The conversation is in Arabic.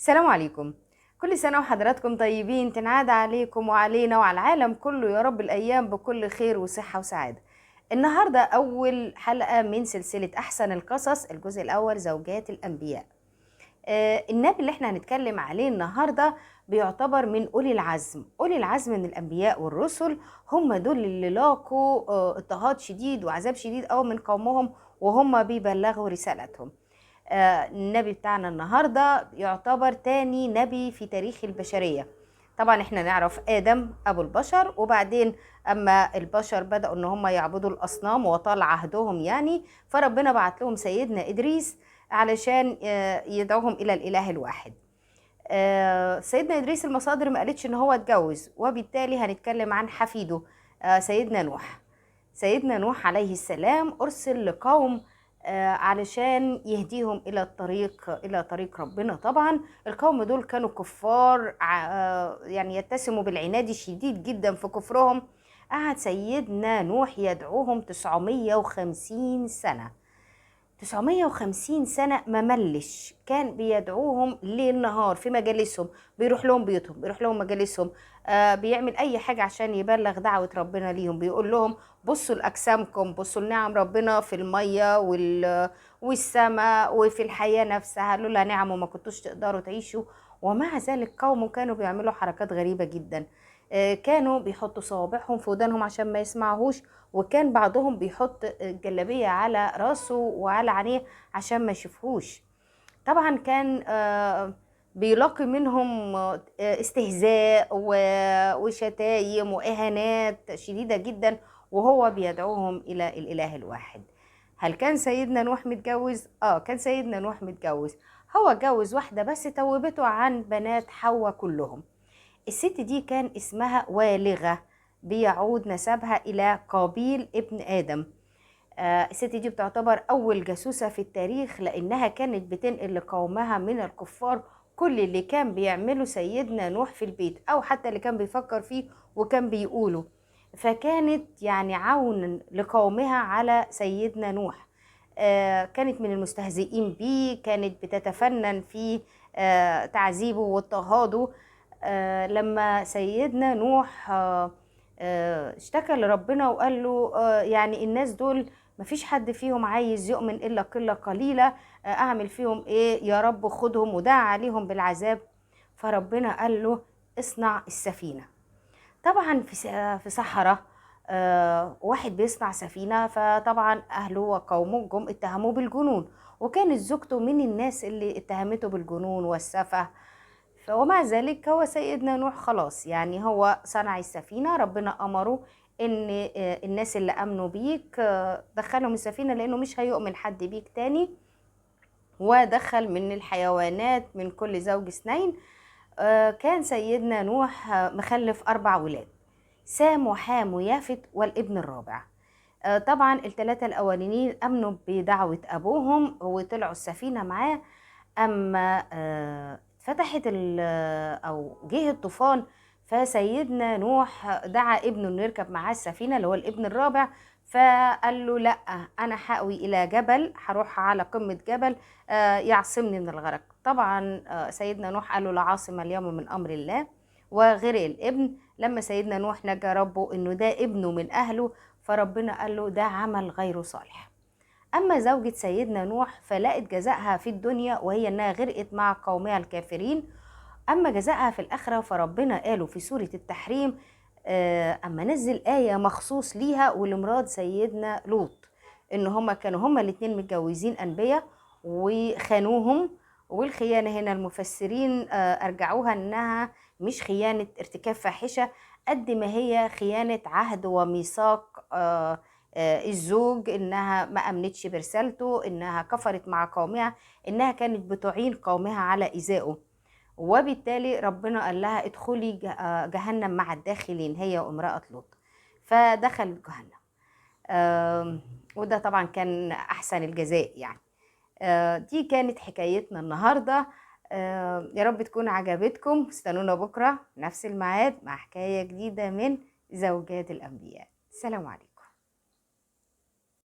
السلام عليكم. كل سنة وحضراتكم طيبين، تنعاد عليكم وعلينا وعلى العالم كله يا رب الأيام بكل خير وصحة وسعادة. النهاردة أول حلقة من سلسلة أحسن القصص، الجزء الأول زوجات الأنبياء. النبي اللي احنا هنتكلم عليه النهاردة بيعتبر من أولي العزم. أولي العزم من الأنبياء والرسل هم دول اللي لاقوا اضطهاد شديد وعذاب شديد أوي من قومهم وهم بيبلغوا رسالتهم. النبي بتاعنا النهاردة يعتبر تاني نبي في تاريخ البشرية. طبعا احنا نعرف آدم أبو البشر، وبعدين أما البشر بدأوا ان هم يعبدوا الأصنام وطال عهدهم يعني، فربنا بعت لهم سيدنا إدريس علشان يدعوهم إلى الإله الواحد. سيدنا إدريس المصادر ما قالتش ان هو اتجوز، وبالتالي هنتكلم عن حفيده سيدنا نوح. سيدنا نوح عليه السلام أرسل لقوم علشان يهديهم إلى طريق ربنا. طبعا القوم دول كانوا كفار، يعني يتسموا بالعناد الشديد جدا في كفرهم. قعد سيدنا نوح يدعوهم 950 سنة. 950 سنة ما ملش، كان بيدعوهم ليل نهار في مجالسهم، بيروح لهم بيوتهم، بيروح لهم مجالسهم، بيعمل أي حاجة عشان يبلغ دعوة ربنا ليهم. بيقول لهم بصوا لأجسامكم، بصوا لنعم ربنا في المية والسماء وفي الحياة نفسها، لولا نعمه ما كنتوش تقدروا تعيشوا. ومع ذلك قومه كانوا بيعملوا حركات غريبة جدا. كانوا بيحطوا صوابعهم في ودانهم عشان ما يسمعوهوش، وكان بعضهم بيحط جلابية على راسه وعلى عينيه عشان ما يشوفهوش. طبعا كان بيلاقي منهم استهزاء وشتايم وإهانات شديدة جدا وهو بيدعوهم إلى الإله الواحد. هل كان سيدنا نوح متجوز؟ كان سيدنا نوح متجوز. هو جوز واحدة بس توبته عن بنات حواء كلهم. الست دي كان اسمها والغة، بيعود نسبها إلى قابيل ابن آدم. الست دي بتعتبر أول جاسوسة في التاريخ، لأنها كانت بتنقل لقومها من الكفار كل اللي كان بيعمله سيدنا نوح في البيت، أو حتى اللي كان بيفكر فيه وكان بيقوله. فكانت يعني عون لقومها على سيدنا نوح. كانت من المستهزئين بيه، كانت بتتفنن في تعذيبه واضطهاده. لما سيدنا نوح اشتكى لربنا وقال له يعني الناس دول مفيش حد فيهم عايز يؤمن إلا قلة قليلة، أعمل فيهم إيه يا رب؟ خدهم. ودعا عليهم بالعذاب. فربنا قال له اصنع السفينة. طبعا في صحراء واحد بيصنع سفينة، فطبعا أهله وقومه جم اتهموه بالجنون، وكانت زوجته من الناس اللي اتهمته بالجنون والسفه. ومع ذلك هو سيدنا نوح خلاص، يعني هو صنع السفينة. ربنا أمره إن الناس اللي أمنوا بيك دخلهم السفينة، لأنه مش هيؤمن حد بيك تاني. ودخل من الحيوانات من كل زوج 2. كان سيدنا نوح مخلف 4 ولاد، سام وحام ويافت والابن الرابع. طبعا ال3 الأولانيين أمنوا بدعوة أبوهم وطلعوا السفينة معاه. أما فتحت أو جه الطوفان، فسيدنا نوح دعا ابنه انه يركب معاه السفينة اللي هو الابن الرابع. فقال له لا، أنا هأوي إلى جبل، هروح على قمة جبل يعصمني من الغرق. طبعا سيدنا نوح قال له لا عاصم اليوم من أمر الله، وغرق الابن. لما سيدنا نوح نجى ربه إنه ده ابنه من أهله، فربنا قال له ده عمل غير صالح. أما زوجة سيدنا نوح فلقت جزائها في الدنيا، وهي أنها غرقت مع قومها الكافرين. أما جزائها في الآخرة فربنا قاله في سورة التحريم، أما نزل آية مخصوص ليها ولمراد سيدنا لوط، إن هما كانوا هما الاتنين متجوزين أنبياء وخانوهم. والخيانة هنا المفسرين أرجعوها أنها مش خيانة ارتكاب فاحشة قد ما هي خيانة عهد وميثاق الزوج، انها ما امنتش برسالته، انها كفرت مع قومها، انها كانت بتعين قومها على ايذائه. وبالتالي ربنا قال لها ادخلي جهنم مع الداخلين، هي وامرأة لوط. فدخلت جهنم. وده طبعا كان احسن الجزاء يعني. دي كانت حكايتنا النهاردة. يا رب تكون عجبتكم. استنونا بكرة نفس الميعاد مع حكاية جديدة من زوجات الأنبياء. السلام عليكم.